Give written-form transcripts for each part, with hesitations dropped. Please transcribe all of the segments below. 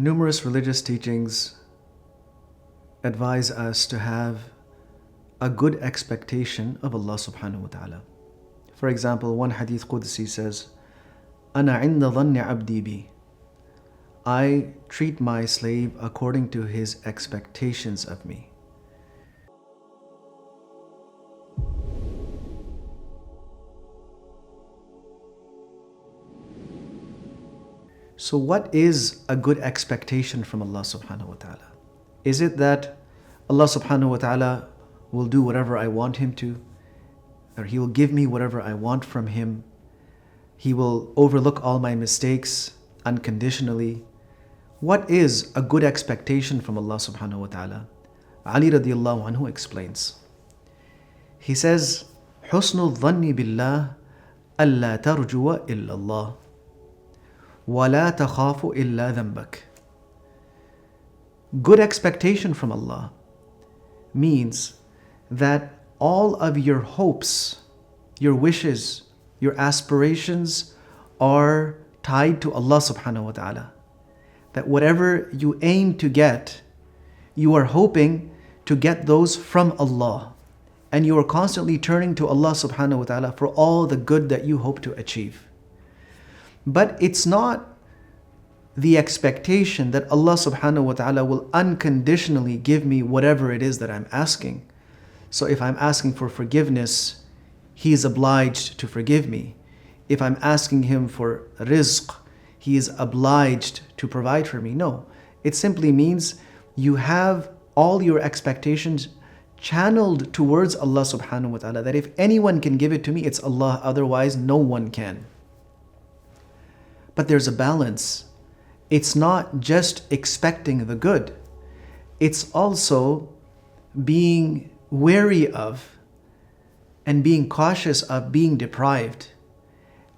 Numerous religious teachings advise us to have a good expectation of Allah subhanahu wa ta'ala. For example, one hadith Qudsi says, أَنَا عِنْدَ ظَنِّ عَبْدِي بِي. I treat my slave according to his expectations of me. So what is a good expectation from Allah subhanahu wa ta'ala? Is it that Allah subhanahu wa ta'ala will do whatever I want Him to? Or He will give me whatever I want from Him? He will overlook all my mistakes unconditionally? What is a good expectation from Allah subhanahu wa ta'ala? Ali radiallahu anhu explains. He says, حُسْنُ الظَّنِّ بِاللَّهِ أَلَّا تَرْجُوَ إِلَّا اللَّهِ وَلَا تَخَافُ إِلَّا ذَنْبَكَ. Good expectation from Allah means that all of your hopes, your wishes, your aspirations are tied to Allah subhanahu wa ta'ala. That whatever you aim to get, you are hoping to get those from Allah. And you are constantly turning to Allah subhanahu wa ta'ala for all the good that you hope to achieve. But it's not the expectation that Allah subhanahu wa ta'ala will unconditionally give me whatever it is that I'm asking. So if I'm asking for forgiveness, He is obliged to forgive me. If I'm asking Him for rizq, He is obliged to provide for me. No, it simply means you have all your expectations channeled towards Allah subhanahu wa ta'ala, that if anyone can give it to me, it's Allah, otherwise no one can. But there's a balance. It's not just expecting the good. It's also being wary of and being cautious of being deprived.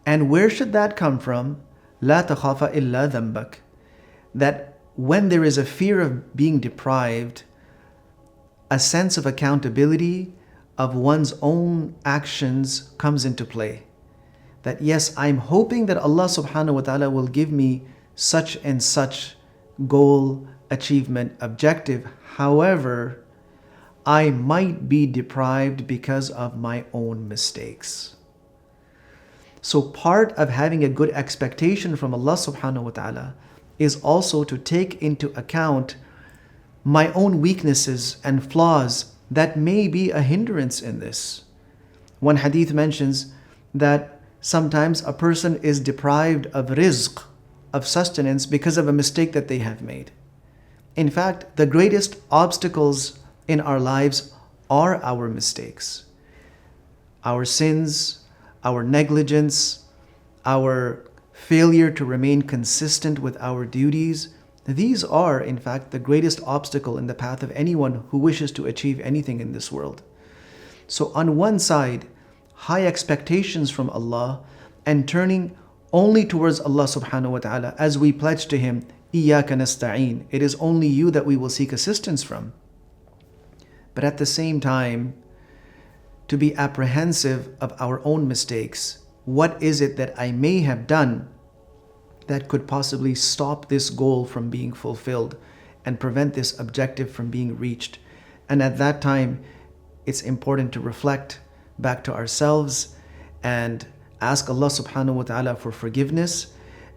And where should that come from? لا تخاف إلا ذنبك. That when there is a fear of being deprived, a sense of accountability of one's own actions comes into play. That yes, I'm hoping that Allah subhanahu wa ta'ala will give me such and such goal, achievement, objective. However, I might be deprived because of my own mistakes. So part of having a good expectation from Allah subhanahu wa ta'ala is also to take into account my own weaknesses and flaws that may be a hindrance in this. One hadith mentions that sometimes a person is deprived of rizq, of sustenance, because of a mistake that they have made. In fact, the greatest obstacles in our lives are our mistakes. Our sins, our negligence, our failure to remain consistent with our duties. These are, in fact, the greatest obstacle in the path of anyone who wishes to achieve anything in this world. So on one side, high expectations from Allah and turning only towards Allah subhanahu wa ta'ala as we pledge to Him, إِيَّاكَ نَسْتَعِينَ. It is only You that we will seek assistance from. But at the same time, to be apprehensive of our own mistakes. What is it that I may have done that could possibly stop this goal from being fulfilled and prevent this objective from being reached? And at that time, it's important to reflect back to ourselves and ask Allah subhanahu wa ta'ala for forgiveness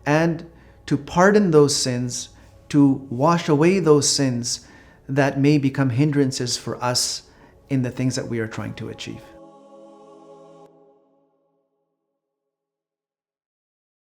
and to pardon those sins, to wash away those sins that may become hindrances for us in the things that we are trying to achieve.